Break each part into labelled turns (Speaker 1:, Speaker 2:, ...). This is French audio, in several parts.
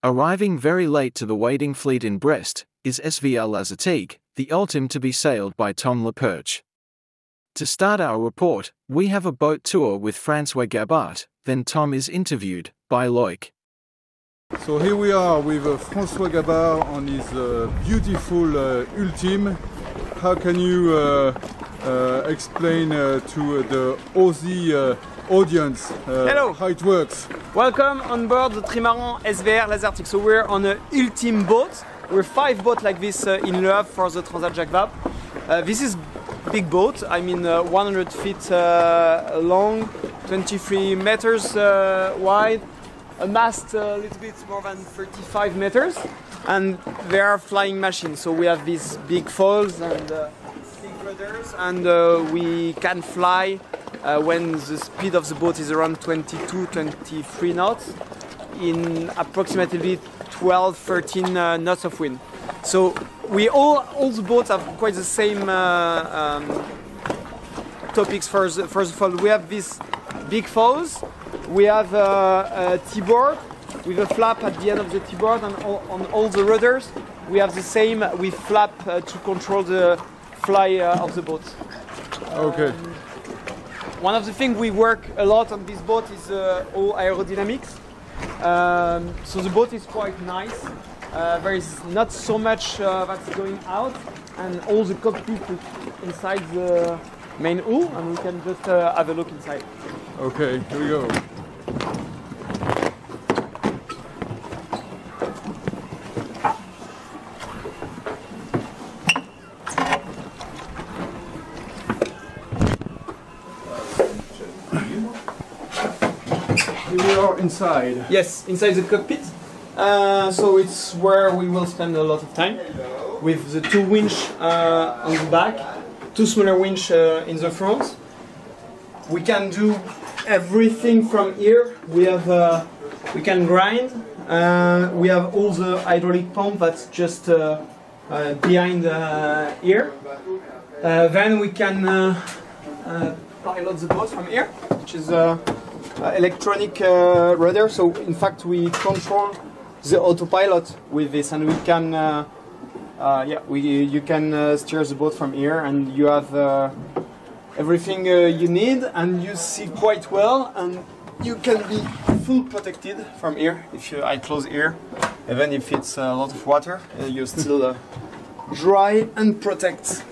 Speaker 1: Arriving very late to the waiting fleet in Brest, is SVL L'Azétique, the ultime to be sailed by Tom Leperche. To start our report, we have a boat tour with François Gabart, then Tom is interviewed by Loic.
Speaker 2: So here we are with François Gabart on his beautiful Ultime. How can you explain to the Aussie audience how it works?
Speaker 3: Welcome on board the Trimaran SVR L'Azétique. So we're on an Ultime boat. We're 5 boats like this in Le Havre for the Transat Jacques Vabre. This is big boat, 100 feet long, 23 meters wide, a mast a little bit more than 35 meters, and they are flying machines. So we have these big foils and big rudders, and we can fly when the speed of the boat is around 22-23 knots in approximately 12-13 knots of wind. So all the boats have quite the same topics. First of all, we have these big foils. We have a T-board with a flap at the end of the T-board, and on all the rudders we have the same with flap to control the fly of the boat.
Speaker 2: Okay.
Speaker 3: One of the things we work a lot on this boat is all aerodynamics. So the boat is quite nice. There is not so much that's going out, and all the cockpit is inside the main hull, and we can just have a look inside.
Speaker 2: Okay, here we go. Here we are inside.
Speaker 3: Yes, inside the cockpit. So it's where we will spend a lot of time with the 2 winch on the back, 2 smaller winch in the front. We can do everything from here. We can grind. We have all the hydraulic pump that's just behind here. Then we can pilot the boat from here, which is electronic rudder. So in fact we control the autopilot with this, and we can you can steer the boat from here, and you have everything you need, and you see quite well, and you can be full protected from here. If I close here, even if it's a lot of water, you're still dry and protect.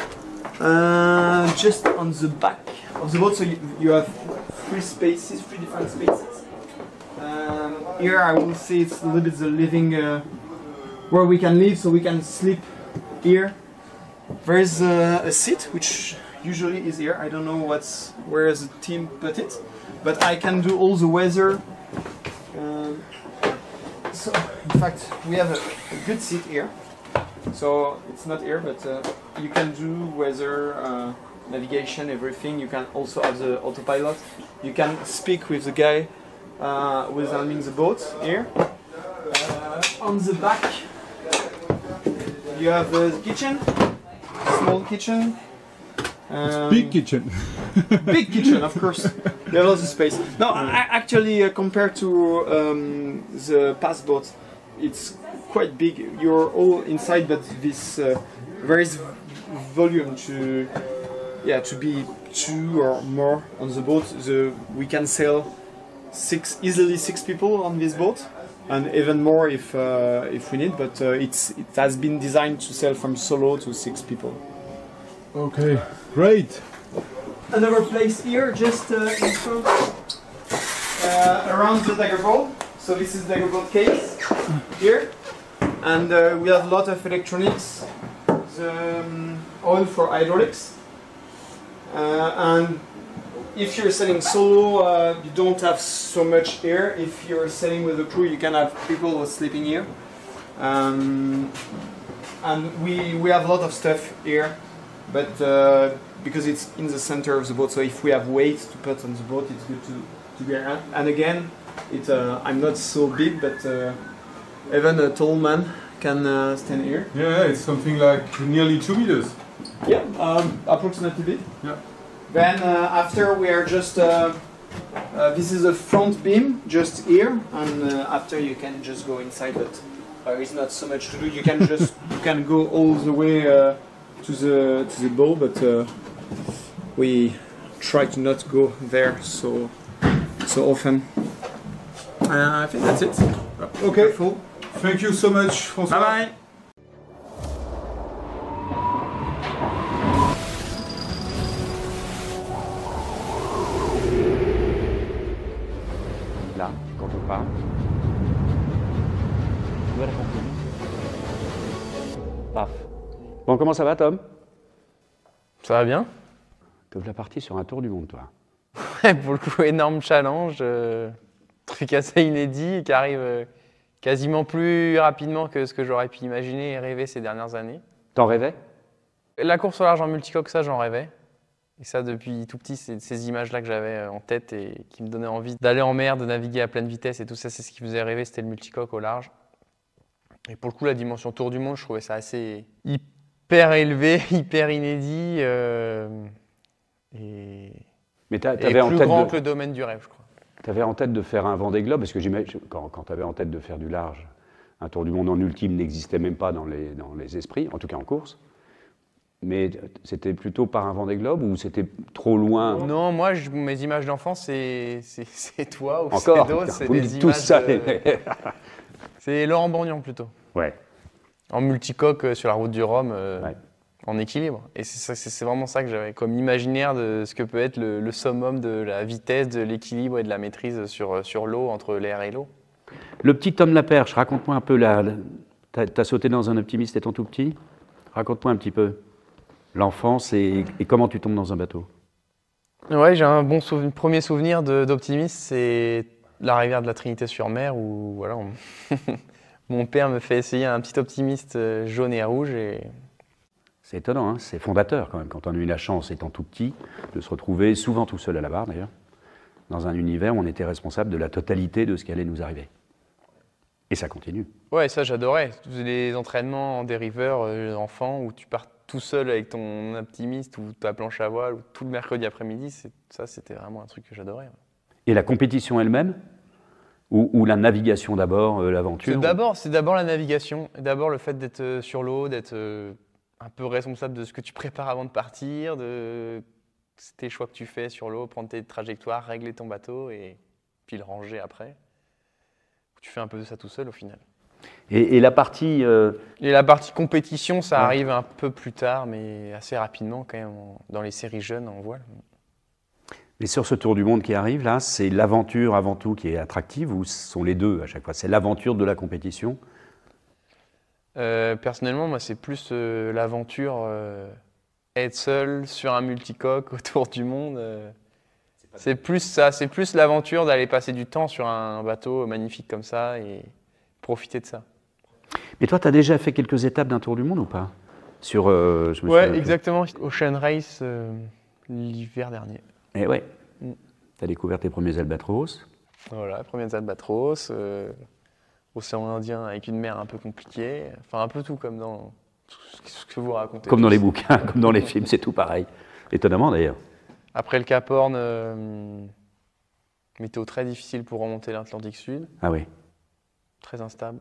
Speaker 3: Just on the back of the boat, so you have 3 different spaces. Here I will say it's a little bit the living where we can live, so we can sleep here. There is a seat which usually is here. I don't know where the team put it, but I can do all the weather. So in fact we have a good seat here. So it's not here, but you can do weather, navigation, everything. You can also have the autopilot. You can speak with the guy who's handling the boat here. On the back you have the kitchen, small kitchen.
Speaker 2: Big kitchen.
Speaker 3: Big kitchen, of course. There are lots of space. No, actually, compared to the past boats, it's quite big. You're all inside, but this there is volume to be 2 or more on the boat. We can sail easily 6 people on this boat, and even more if we need. But it has been designed to sail from solo to 6 people.
Speaker 2: Okay, great.
Speaker 3: Another place here, just in front, around the daggerboard. So this is the daggerboard case here, and we have a lot of electronics, the oil for hydraulics, and if you're sailing solo, you don't have so much air. If you're sailing with a crew, you can have people sleeping here, and we have a lot of stuff here. But because it's in the center of the boat, so if we have weight to put on the boat, it's good to be around. And again, I'm not so big, but even a tall man can stand here.
Speaker 2: Yeah, it's something like nearly 2 meters.
Speaker 3: Yeah, approximately.
Speaker 2: Yeah.
Speaker 3: Then after we are just This is a front beam, just here, and after you can just go inside, but there is not so much to do. You can go all the way to the bow, but we try to not go there so often. I think that's it.
Speaker 2: Okay.
Speaker 3: Careful.
Speaker 2: Thank you so much, François.
Speaker 3: Bye bye.
Speaker 4: Là, quand on parle, tu vois la conclusion. Paf. Bon, comment ça va, Tom?
Speaker 5: Ça va bien?
Speaker 4: Te voilà parti sur un tour du monde, toi.
Speaker 5: Pour le coup, énorme challenge, truc assez inédit qui arrive quasiment plus rapidement que ce que j'aurais pu imaginer et rêver ces dernières années.
Speaker 4: T'en rêvais?
Speaker 5: La course au large en multicoque, ça j'en rêvais. Et ça depuis tout petit, c'est ces images-là que j'avais en tête et qui me donnaient envie d'aller en mer, de naviguer à pleine vitesse et tout ça, c'est ce qui me faisait rêver, c'était le multicoque au large. Et pour le coup, la dimension tour du monde, je trouvais ça assez hyper élevé, hyper inédit et
Speaker 4: Mais
Speaker 5: plus
Speaker 4: t'avais
Speaker 5: grand que le domaine du rêve, je crois.
Speaker 4: T'avais en tête de faire un Vendée Globe, parce que j'imagine, quand t'avais en tête de faire du large, un tour du monde en ultime n'existait même pas dans les esprits, en tout cas en course. Mais c'était plutôt par un Vendée Globe ou c'était trop loin?
Speaker 5: Non, moi, mes images d'enfance, c'est toi ou c'est
Speaker 4: Encore?
Speaker 5: d'autres. C'est
Speaker 4: Vous me
Speaker 5: des
Speaker 4: dites tous
Speaker 5: images.
Speaker 4: ça.
Speaker 5: C'est Laurent Borgnon plutôt.
Speaker 4: Ouais.
Speaker 5: En multicoque sur la route du Rhum,
Speaker 4: Ouais.
Speaker 5: en équilibre. Et c'est vraiment ça que j'avais comme imaginaire de ce que peut être le summum de la vitesse, de l'équilibre et de la maîtrise sur l'eau, entre l'air et l'eau.
Speaker 4: Le petit Tom Laperche, raconte-moi un peu, t'as sauté dans un optimiste étant tout petit? Raconte-moi un petit peu l'enfance et comment tu tombes dans un bateau.
Speaker 5: Ouais, j'ai un bon premier souvenir d'optimisme, c'est la rivière de la Trinité-sur-Mer où voilà, mon père me fait essayer un petit optimiste jaune et rouge.
Speaker 4: C'est étonnant, hein, c'est fondateur quand même, quand on a eu la chance, étant tout petit, de se retrouver, souvent tout seul à la barre d'ailleurs, dans un univers où on était responsable de la totalité de ce qui allait nous arriver. Et ça continue.
Speaker 5: Ouais, ça j'adorais. Les entraînements en dériveur enfant où tu pars tout seul avec ton optimiste ou ta planche à voile ou tout le mercredi après-midi, ça c'était vraiment un truc que j'adorais.
Speaker 4: Et la compétition elle-même? Ou la navigation d'abord, l'aventure?
Speaker 5: C'est d'abord la navigation, d'abord le fait d'être sur l'eau, d'être un peu responsable de ce que tu prépares avant de partir, de tes choix que tu fais sur l'eau, prendre tes trajectoires, régler ton bateau et puis le ranger après. Tu fais un peu de ça tout seul au final.
Speaker 4: Et la partie...
Speaker 5: Et la partie compétition, ça
Speaker 4: Ouais.
Speaker 5: arrive un peu plus tard, mais assez rapidement quand même, dans les séries jeunes en voile.
Speaker 4: Mais sur ce tour du monde qui arrive, là, c'est l'aventure avant tout qui est attractive ou ce sont les deux à chaque fois? C'est l'aventure de la compétition?
Speaker 5: Personnellement, moi, c'est plus l'aventure, être seul sur un multicoque autour du monde. C'est plus ça, c'est plus l'aventure d'aller passer du temps sur un bateau magnifique comme ça et profiter de ça.
Speaker 4: Mais toi, tu as déjà fait quelques étapes d'un tour du monde ou pas? Sur, je me souviens
Speaker 5: Ouais,
Speaker 4: plus.
Speaker 5: exactement. Ocean Race l'hiver dernier.
Speaker 4: Et ouais.
Speaker 5: Mm.
Speaker 4: Tu as découvert tes premiers albatros.
Speaker 5: Voilà, premiers albatros, océan Indien avec une mer un peu compliquée. Enfin, un peu tout comme dans ce que vous racontez.
Speaker 4: Comme dans
Speaker 5: tous.
Speaker 4: les bouquins, comme dans les films, c'est tout pareil. Étonnamment d'ailleurs.
Speaker 5: Après le Cap Horn, météo très difficile pour remonter l'Atlantique Sud,
Speaker 4: Ah oui.
Speaker 5: très instable.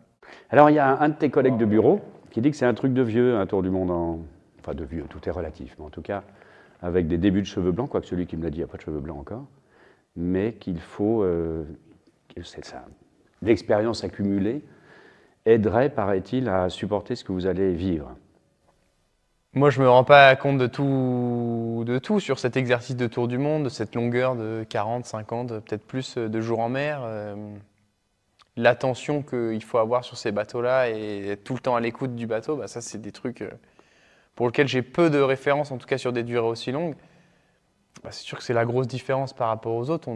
Speaker 4: Alors il y a un de tes collègues de bureau qui dit que c'est un truc de vieux, un tour du monde Enfin de vieux, tout est relatif, mais en tout cas avec des débuts de cheveux blancs, quoique celui qui me l'a dit n'a pas de cheveux blancs encore, mais qu'il faut... c'est ça. L'expérience accumulée aiderait, paraît-il, à supporter ce que vous allez vivre.
Speaker 5: Moi, je me rends pas compte de tout sur cet exercice de tour du monde, de cette longueur de 40, 50, peut-être plus de jours en mer. L'attention qu'il faut avoir sur ces bateaux-là et être tout le temps à l'écoute du bateau, bah ça, c'est des trucs pour lesquels j'ai peu de références, en tout cas sur des durées aussi longues. Bah, c'est sûr que c'est la grosse différence par rapport aux autres.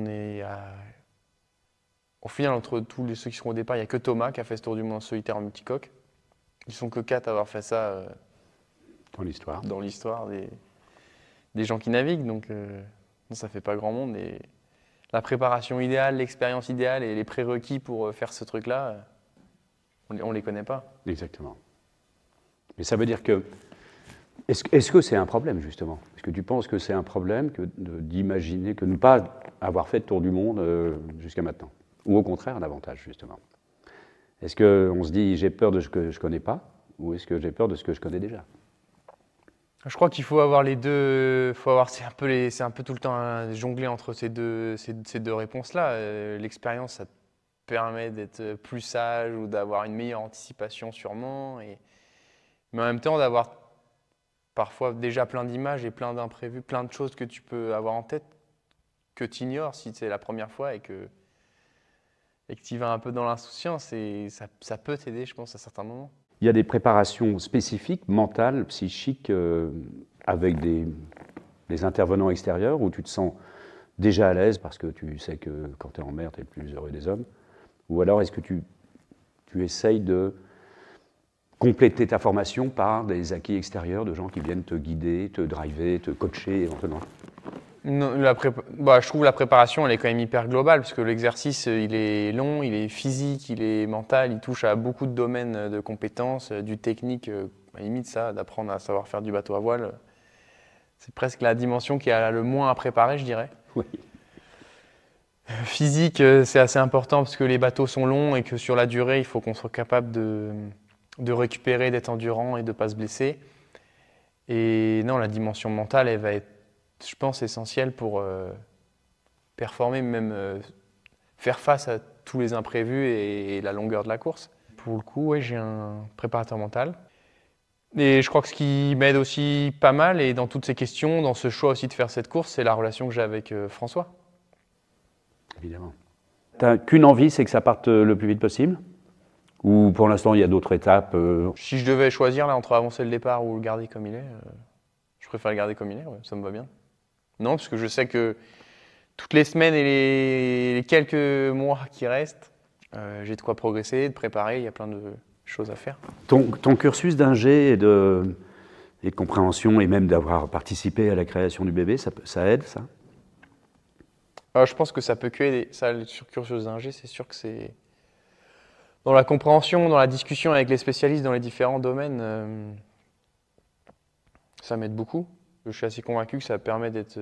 Speaker 5: Au final, entre tous ceux qui seront au départ, il n'y a que Thomas qui a fait ce tour du monde en solitaire en multicoque. Ils sont que 4 à avoir fait ça.
Speaker 4: Dans l'histoire.
Speaker 5: Dans l'histoire des gens qui naviguent, donc non, ça fait pas grand monde. Et la préparation idéale, l'expérience idéale et les prérequis pour faire ce truc-là, on les connaît pas.
Speaker 4: Exactement. Mais ça veut dire que Est-ce que c'est un problème, justement? Est-ce que tu penses que c'est un problème d'imaginer que ne pas avoir fait de tour du monde jusqu'à maintenant? Ou au contraire, un avantage, justement? Est-ce qu'on se dit, j'ai peur de ce que je ne connais pas, ou est-ce que j'ai peur de ce que je connais déjà?
Speaker 5: Je crois qu'il faut avoir les deux. C'est un peu tout le temps jongler entre ces deux réponses-là. L'expérience, ça te permet d'être plus sage ou d'avoir une meilleure anticipation sûrement. Mais en même temps, d'avoir parfois déjà plein d'images et plein d'imprévus, plein de choses que tu peux avoir en tête que tu ignores si c'est la première fois et que tu y vas un peu dans l'insouciance. Et ça peut t'aider, je pense, à certains moments.
Speaker 4: Il y a des préparations spécifiques, mentales, psychiques, avec des intervenants extérieurs où tu te sens déjà à l'aise parce que tu sais que quand tu es en mer, tu es le plus heureux des hommes. Ou alors est-ce que tu essayes de compléter ta formation par des acquis extérieurs de gens qui viennent te guider, te driver, te coacher éventuellement?
Speaker 5: Non, je trouve la préparation, elle est quand même hyper globale, parce que l'exercice, il est long, il est physique, il est mental, il touche à beaucoup de domaines de compétences, du technique, à la limite ça, d'apprendre à savoir faire du bateau à voile. C'est presque la dimension qui a le moins à préparer, je dirais.
Speaker 4: Oui.
Speaker 5: Physique, c'est assez important, parce que les bateaux sont longs et que sur la durée, il faut qu'on soit capable de récupérer, d'être endurant et de ne pas se blesser. Et non, la dimension mentale, elle va être, je pense, essentiel pour performer, même faire face à tous les imprévus et la longueur de la course. Pour le coup, ouais, j'ai un préparateur mental. Et je crois que ce qui m'aide aussi pas mal, et dans toutes ces questions, dans ce choix aussi de faire cette course, c'est la relation que j'ai avec François.
Speaker 4: Évidemment. Tu n'as qu'une envie, c'est que ça parte le plus vite possible? Ou pour l'instant, il y a d'autres étapes
Speaker 5: Si je devais choisir là, entre avancer le départ ou le garder comme il est, je préfère le garder comme il est, ouais, ça me va bien. Non, parce que je sais que toutes les semaines et les quelques mois qui restent, j'ai de quoi progresser, de préparer, il y a plein de choses à faire.
Speaker 4: Ton cursus d'ingé et de compréhension, et même d'avoir participé à la création du bébé, ça aide, ça?
Speaker 5: Je pense que ça peut que aider. Ça, sur cursus d'ingé, c'est sûr que c'est... Dans la compréhension, dans la discussion avec les spécialistes dans les différents domaines, ça m'aide beaucoup. Je suis assez convaincu que ça permet d'être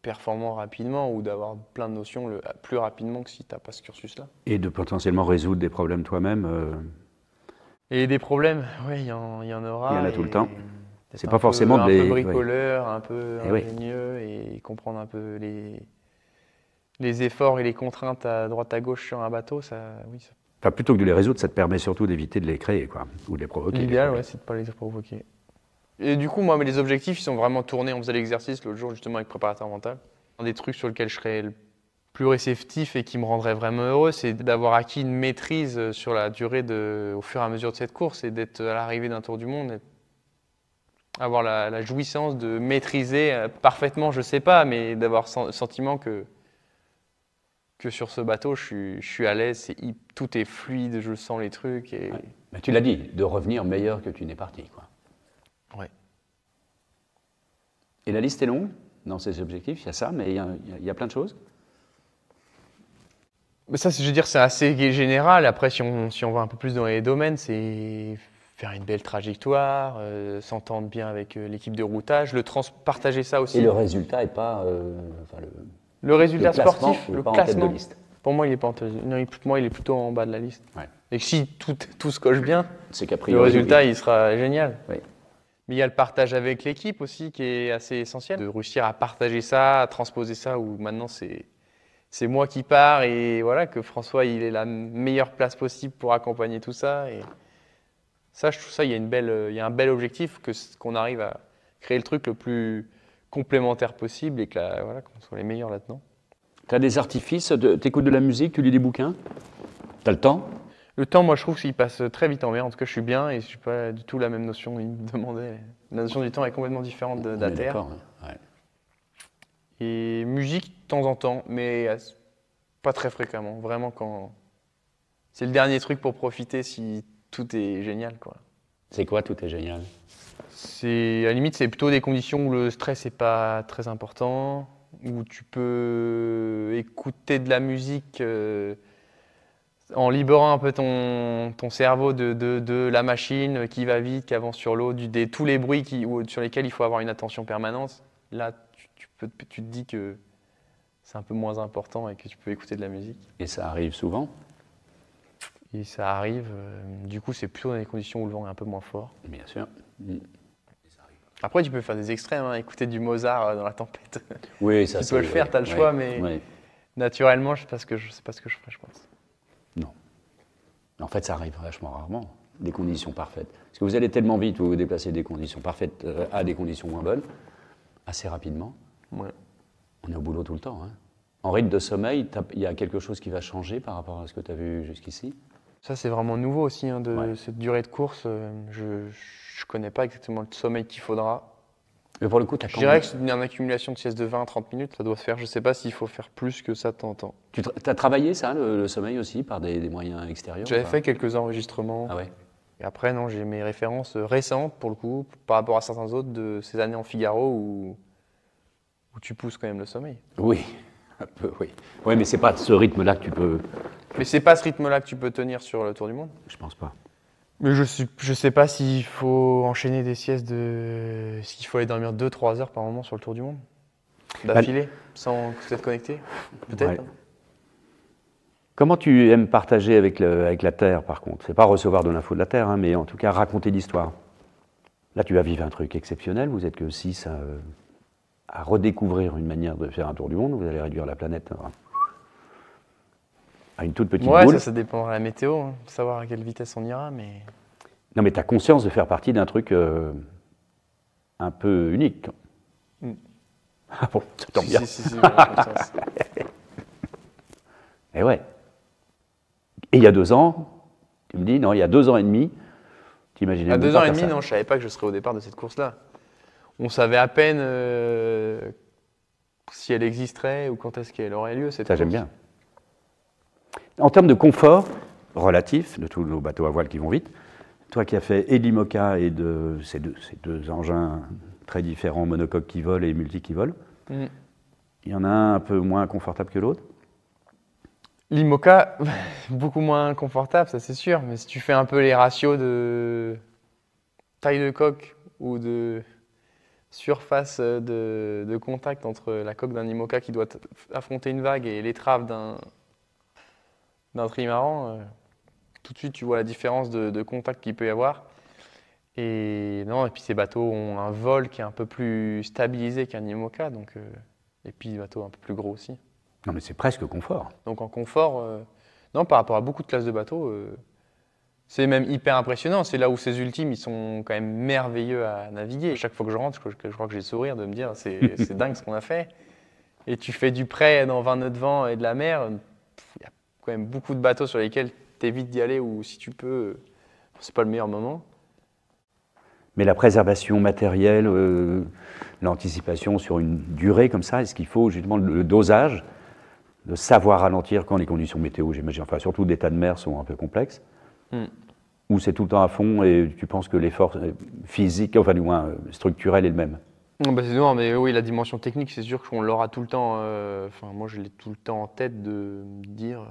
Speaker 5: performant rapidement ou d'avoir plein de notions plus rapidement que si tu n'as pas ce cursus-là.
Speaker 4: Et de potentiellement résoudre des problèmes toi-même
Speaker 5: Et des problèmes, oui, il y en aura.
Speaker 4: Il y en a tout le temps.
Speaker 5: C'est
Speaker 4: pas forcément
Speaker 5: un peu bricoleur, un peu ingénieux et comprendre un peu les efforts et les contraintes à droite à gauche sur un bateau, ça, oui.
Speaker 4: Enfin, plutôt que de les résoudre, ça te permet surtout d'éviter de les créer, quoi, ou de les provoquer.
Speaker 5: L'idéal, ouais, c'est de ne pas les provoquer. Et du coup, moi, les objectifs, ils sont vraiment tournés. On faisait l'exercice l'autre jour, justement, avec préparateur mental. Un des trucs sur lesquels je serais le plus réceptif et qui me rendrait vraiment heureux, c'est d'avoir acquis une maîtrise sur la durée au fur et à mesure de cette course et d'être à l'arrivée d'un tour du monde. Avoir la jouissance de maîtriser parfaitement, je sais pas, mais d'avoir le sentiment que sur ce bateau, je suis à l'aise, tout est fluide, je sens les trucs. Et...
Speaker 4: Ouais. Mais tu l'as dit, de revenir meilleur que tu n'es parti, quoi.
Speaker 5: Ouais.
Speaker 4: Et la liste est longue dans ces objectifs, il y a ça, mais il y a plein de choses.
Speaker 5: Mais ça, je veux dire, c'est assez général. Après, si on va un peu plus dans les domaines, c'est faire une belle trajectoire, s'entendre bien avec l'équipe de routage, partager ça aussi.
Speaker 4: Et le résultat n'est pas...
Speaker 5: Le résultat
Speaker 4: le classement,
Speaker 5: sportif, le
Speaker 4: pas
Speaker 5: classement,
Speaker 4: en tête de liste.
Speaker 5: Pour moi, il n'est pas en tête. Non, pour moi, il est plutôt en bas de la liste.
Speaker 4: Ouais.
Speaker 5: Et que si tout se coche bien,
Speaker 4: c'est qu'a priori,
Speaker 5: le résultat, il sera génial.
Speaker 4: Oui.
Speaker 5: Mais il y a le partage avec l'équipe aussi qui est assez essentiel. De réussir à partager ça, à transposer ça, où maintenant c'est moi qui pars et voilà, que François, il est la meilleure place possible pour accompagner tout ça. Et ça, je trouve ça, il y a un bel objectif, qu'on arrive à créer le truc le plus complémentaire possible et qu'on soit les meilleurs là-dedans.
Speaker 4: Tu as des artifices, tu écoutes de la musique, tu lis des bouquins? Tu as le temps?
Speaker 5: Le temps, moi, je trouve qu'il passe très vite en mer. En tout cas, je suis bien et je suis pas du tout la même notion. Il me demandait. La notion du temps est complètement différente d'Ater.
Speaker 4: Ouais.
Speaker 5: Et musique, de temps en temps, mais pas très fréquemment. Vraiment quand... C'est le dernier truc pour profiter si tout est génial, quoi.
Speaker 4: C'est quoi, tout est génial?
Speaker 5: À la limite, c'est plutôt des conditions où le stress n'est pas très important, où tu peux écouter de la musique En libérant un peu ton cerveau de la machine qui va vite, qui avance sur l'eau, tous les bruits sur lesquels il faut avoir une attention permanente, là, tu te dis que c'est un peu moins important et que tu peux écouter de la musique.
Speaker 4: Et ça arrive souvent?
Speaker 5: Et ça arrive, du coup, c'est plutôt dans des conditions où le vent est un peu moins fort.
Speaker 4: Bien sûr.
Speaker 5: Après, tu peux faire des extrêmes, hein, écouter du Mozart dans la tempête.
Speaker 4: Oui, ça
Speaker 5: tu peux le faire, tu as le choix, mais naturellement, je sais pas ce que je ferais, je pense.
Speaker 4: Non. En fait, ça arrive vachement rarement, des conditions parfaites. Parce que vous allez tellement vite, vous vous déplacez des conditions parfaites à des conditions moins bonnes, assez rapidement.
Speaker 5: Ouais.
Speaker 4: On est au boulot tout le temps. Hein. En rythme de sommeil, il y a quelque chose qui va changer par rapport à ce que tu as vu jusqu'ici?
Speaker 5: Ça, c'est vraiment nouveau aussi, hein, cette durée de course. Je ne connais pas exactement le sommeil qu'il faudra.
Speaker 4: Mais pour le coup,
Speaker 5: je dirais que c'est une accumulation de sieste de 20 à 30 minutes. Ça doit se faire. Je ne sais pas s'il faut faire plus que ça de temps en temps.
Speaker 4: Tu as travaillé ça, le sommeil aussi, par des moyens extérieurs?
Speaker 5: J'avais fait quelques enregistrements.
Speaker 4: Ah ouais.
Speaker 5: Et après, non, j'ai mes références récentes, pour le coup, par rapport à certains autres de ces années en Figaro où tu pousses quand même le sommeil.
Speaker 4: Oui, un peu, oui. Oui, mais c'est pas ce rythme-là que tu peux...
Speaker 5: Mais c'est pas ce rythme-là que tu peux tenir sur le Tour du Monde?
Speaker 4: Je pense pas.
Speaker 5: Mais je sais pas s'il faut enchaîner des siestes s'il faut aller dormir 2-3 heures par moment sur le Tour du Monde d'affilée, sans être connecté. Peut-être.
Speaker 4: Ouais. Comment tu aimes partager avec la Terre, par contre? C'est pas recevoir de l'info de la Terre, hein, mais en tout cas raconter l'histoire. Là, tu vas vivre un truc exceptionnel. Vous êtes que 6 à redécouvrir une manière de faire un tour du monde. Vous allez réduire la planète à une toute petite boule.
Speaker 5: Ça dépendra de la météo, hein, savoir à quelle vitesse on ira, mais...
Speaker 4: Non, mais tu as conscience de faire partie d'un truc un peu unique. Ah bon, ça tombe bien.
Speaker 5: Si, j'ai conscience.
Speaker 4: Et ouais. Et il y a 2 ans, tu me dis, non, il y a 2 ans et demi, tu imaginais
Speaker 5: à
Speaker 4: même
Speaker 5: 2
Speaker 4: pas
Speaker 5: ans et
Speaker 4: faire
Speaker 5: demi,
Speaker 4: ça.
Speaker 5: non, je savais pas que je serais au départ de cette course-là. On savait à peine si elle existerait ou quand est-ce qu'elle aurait lieu, cette
Speaker 4: Ça,
Speaker 5: course.
Speaker 4: j'aime bien. En termes de confort relatif de tous nos bateaux à voile qui vont vite, toi qui as fait et de l'IMOCA et de ces deux engins très différents, monocoques qui volent et multi qui volent, il y en a un peu moins confortable que l'autre?
Speaker 5: L'IMOCA, beaucoup moins confortable, ça c'est sûr, mais si tu fais un peu les ratios de taille de coque ou de surface de contact entre la coque d'un IMOCA qui doit affronter une vague et l'étrave d'un trimaran, tout de suite tu vois la différence de contact qu'il peut y avoir. Et puis ces bateaux ont un vol qui est un peu plus stabilisé qu'un IMOCA, et puis des bateaux un peu plus gros aussi.
Speaker 4: Non, mais c'est presque confort.
Speaker 5: Donc en confort, par rapport à beaucoup de classes de bateaux, c'est même hyper impressionnant. C'est là où ces ultimes, ils sont quand même merveilleux à naviguer. Chaque fois que je rentre, je crois que j'ai le sourire de me dire c'est dingue ce qu'on a fait. Et tu fais du près dans 20 nœuds de vent et de la mer, il y a quand même beaucoup de bateaux sur lesquels tu évites d'y aller ou si tu peux, c'est pas le meilleur moment.
Speaker 4: Mais la préservation matérielle, l'anticipation sur une durée comme ça, est-ce qu'il faut justement le dosage, de savoir ralentir quand les conditions météo, j'imagine, enfin surtout d'état de mer, sont un peu complexes, ou c'est tout le temps à fond et tu penses que l'effort physique, enfin du moins structurel est le même?
Speaker 5: Non, mais oui, la dimension technique, c'est sûr qu'on l'aura tout le temps. Moi, je l'ai tout le temps en tête de me dire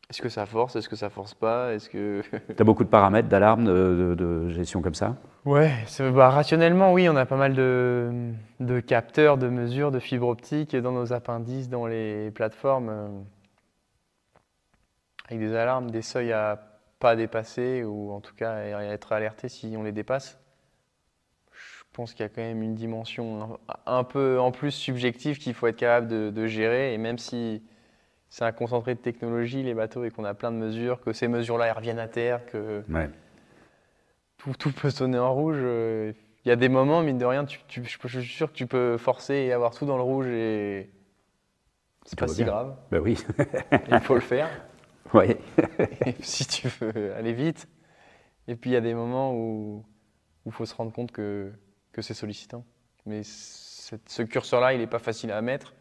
Speaker 5: est-ce que ça force, est-ce que ça force pas, est-ce que.
Speaker 4: Tu as beaucoup de paramètres, d'alarmes, de gestion comme ça?
Speaker 5: Ouais, rationnellement, oui, on a pas mal de capteurs, de mesures, de fibres optiques dans nos appendices, dans les plateformes, avec des alarmes, des seuils à pas dépasser ou en tout cas à être alerté si on les dépasse. Je pense qu'il y a quand même une dimension un peu en plus subjective qu'il faut être capable de gérer. Et même si c'est un concentré de technologie, les bateaux, et qu'on a plein de mesures, que ces mesures-là elles reviennent à terre, que tout peut sonner en rouge. Il y a des moments, mine de rien, je suis sûr que tu peux forcer et avoir tout dans le rouge et c'est pas si grave.
Speaker 4: Ben oui.
Speaker 5: Il faut le faire.
Speaker 4: Oui.
Speaker 5: Si tu veux aller vite. Et puis il y a des moments où il faut se rendre compte que c'est sollicitant. Mais ce curseur-là, il n'est pas facile à mettre.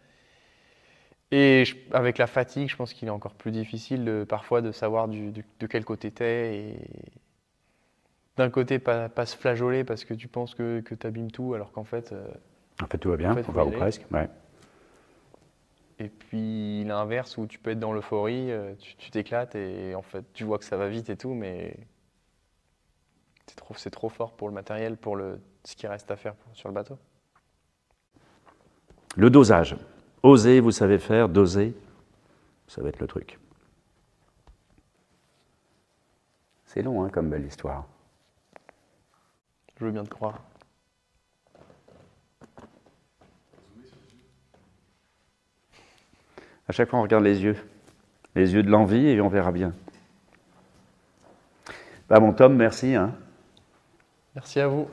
Speaker 5: Et avec la fatigue, je pense qu'il est encore plus difficile parfois de savoir de quel côté t'es. Et d'un côté, pas se flageoler parce que tu penses que tu abîmes tout, alors qu'en fait...
Speaker 4: En fait, tout va bien,
Speaker 5: faut
Speaker 4: enfin,
Speaker 5: y
Speaker 4: ou
Speaker 5: aller.
Speaker 4: presque. Ouais.
Speaker 5: Et puis l'inverse où tu peux être dans l'euphorie, tu t'éclates et en fait tu vois que ça va vite et tout, mais c'est trop fort pour le matériel, pour ce qui reste à faire sur le bateau.
Speaker 4: Le dosage. Oser, vous savez faire, doser, ça va être le truc. C'est long, hein, comme belle histoire.
Speaker 5: Je veux bien te croire.
Speaker 4: À chaque fois, on regarde les yeux de l'envie et on verra bien. Bah, mon Tom, merci. Hein.
Speaker 5: Merci à vous.